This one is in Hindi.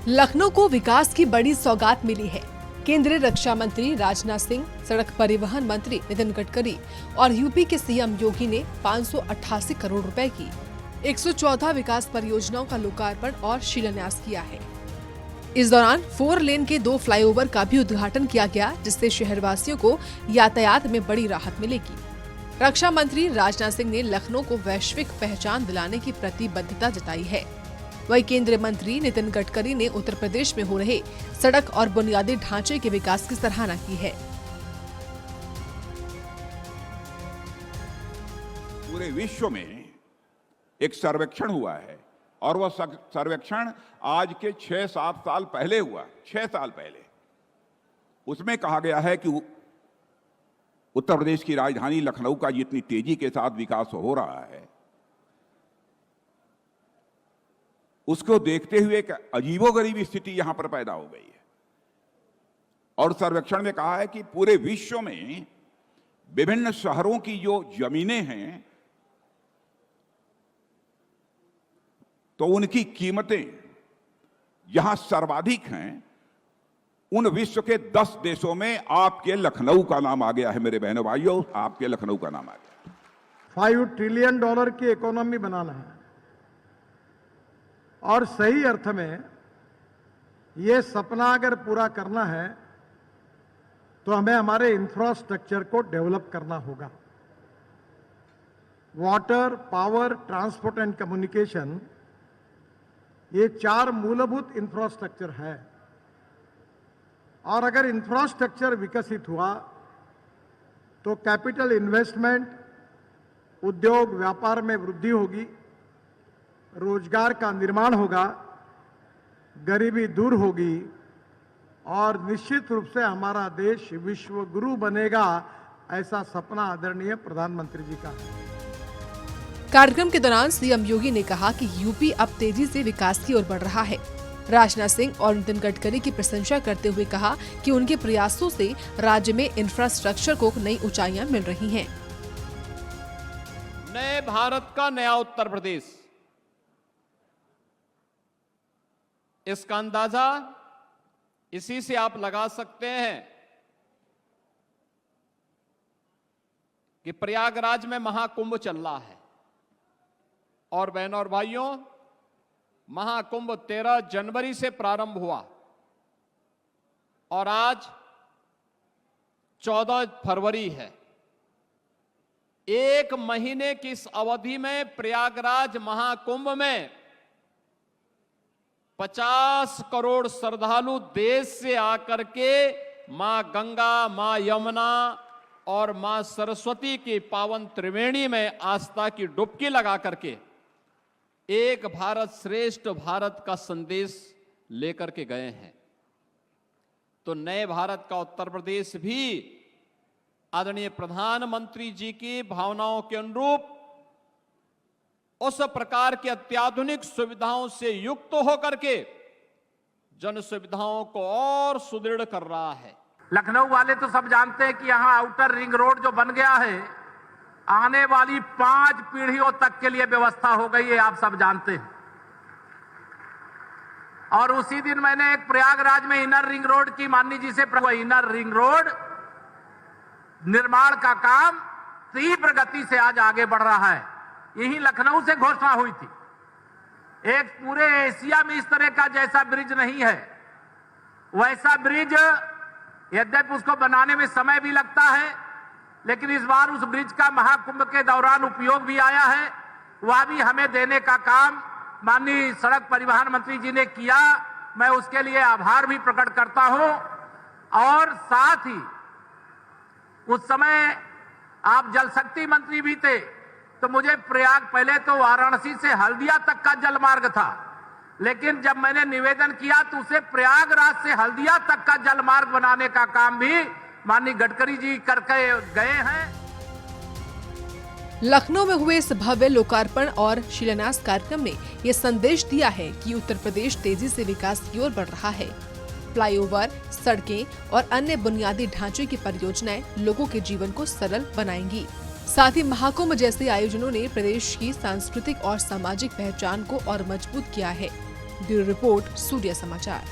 लखनऊ को विकास की बड़ी सौगात मिली है। केंद्रीय रक्षा मंत्री राजनाथ सिंह, सड़क परिवहन मंत्री नितिन गडकरी और यूपी के सीएम योगी ने 588 करोड़ रुपए की 114 विकास परियोजनाओं का लोकार्पण और शिलान्यास किया है। इस दौरान 4 लेन के 2 फ्लाईओवर का भी उद्घाटन किया गया, जिससे शहरवासियों को यातायात में बड़ी राहत मिलेगी। रक्षा मंत्री राजनाथ सिंह ने लखनऊ को वैश्विक पहचान दिलाने की प्रतिबद्धता जताई है। वहीं केंद्रीय मंत्री नितिन गडकरी ने उत्तर प्रदेश में हो रहे सड़क और बुनियादी ढांचे के विकास की सराहना की है। पूरे विश्व में एक सर्वेक्षण हुआ है और वह सर्वेक्षण आज के 6-7 साल पहले हुआ, 6 साल पहले। उसमें कहा गया है कि उत्तर प्रदेश की राजधानी लखनऊ का जितनी तेजी के साथ विकास हो रहा है, उसको देखते हुए एक अजीबोगरीब स्थिति यहां पर पैदा हो गई है। और सर्वेक्षण में कहा है कि पूरे विश्व में विभिन्न शहरों की जो जमीनें हैं, तो उनकी कीमतें जहां सर्वाधिक हैं, उन विश्व के 10 देशों में आपके लखनऊ का नाम आ गया है। मेरे बहनों भाइयों, आपके लखनऊ का नाम आ गया। $5 ट्रिलियन की इकोनॉमी बनाना है और सही अर्थ में ये सपना अगर पूरा करना है तो हमें हमारे इंफ्रास्ट्रक्चर को डेवलप करना होगा। Water, power, transport and communication, ये 4 मूलभूत इंफ्रास्ट्रक्चर है। और अगर इंफ्रास्ट्रक्चर विकसित हुआ तो कैपिटल इन्वेस्टमेंट, उद्योग व्यापार में वृद्धि होगी, रोजगार का निर्माण होगा, गरीबी दूर होगी और निश्चित रूप से हमारा देश विश्व गुरु बनेगा। ऐसा सपना आदरणीय प्रधानमंत्री जी का है। कार्यक्रम के दौरान सीएम योगी ने कहा कि यूपी अब तेजी से विकास की ओर बढ़ रहा है। राजनाथ सिंह और नितिन गडकरी की प्रशंसा करते हुए कहा कि उनके प्रयासों से राज्य में इंफ्रास्ट्रक्चर को नई ऊंचाइयां मिल रही हैं। नए भारत का नया उत्तर प्रदेश, इसका अंदाजा इसी से आप लगा सकते हैं कि प्रयागराज में महाकुंभ चल रहा है। और बहनों और भाइयों, महाकुंभ 13 जनवरी से प्रारंभ हुआ और आज 14 फरवरी है। 1 महीने की इस अवधि में प्रयागराज महाकुंभ में 50 करोड़ श्रद्धालु देश से आकर के मां गंगा, मां यमुना और मां सरस्वती की पावन त्रिवेणी में आस्था की डुबकी लगा करके एक भारत श्रेष्ठ भारत का संदेश लेकर के गए हैं। तो नए भारत का उत्तर प्रदेश भी आदरणीय प्रधानमंत्री जी की भावनाओं के अनुरूप उस प्रकार की अत्याधुनिक सुविधाओं से युक्त होकर के जन सुविधाओं को और सुदृढ़ कर रहा है। लखनऊ वाले तो सब जानते हैं कि यहां आउटर रिंग रोड जो बन गया है, आने वाली 5 पीढ़ियों तक के लिए व्यवस्था हो गई है, आप सब जानते हैं। और उसी दिन मैंने एक प्रयागराज में इनर रिंग रोड की माननीय जी से इनर रिंग रोड निर्माण का काम तीव्र गति से आज आगे बढ़ रहा है। यही लखनऊ से घोषणा हुई थी। एक पूरे एशिया में इस तरह का जैसा ब्रिज नहीं है, वैसा ब्रिज, यद्यपि उसको बनाने में समय भी लगता है, लेकिन इस बार उस ब्रिज का महाकुंभ के दौरान उपयोग भी आया है। वह भी हमें देने का काम माननीय सड़क परिवहन मंत्री जी ने किया। मैं उसके लिए आभार भी प्रकट करता हूं। और साथ ही उस समय आप जल शक्ति मंत्री भी थे, तो मुझे पहले तो वाराणसी से हल्दिया तक का जल मार्ग था, लेकिन जब मैंने निवेदन किया तो उसे प्रयागराज से हल्दिया तक का जल मार्ग बनाने का काम भी माननीय गडकरी जी करके गए हैं। लखनऊ में हुए इस भव्य लोकार्पण और शिलान्यास कार्यक्रम ने ये संदेश दिया है कि उत्तर प्रदेश तेजी से विकास की ओर बढ़ रहा है। फ्लाईओवर, सड़कें और अन्य बुनियादी ढांचे की परियोजनाएं लोगों के जीवन को सरल बनाएंगी। साथ ही महाकुंभ जैसे आयोजनों ने प्रदेश की सांस्कृतिक और सामाजिक पहचान को और मजबूत किया है। ब्यूरो रिपोर्ट, सूर्य समाचार।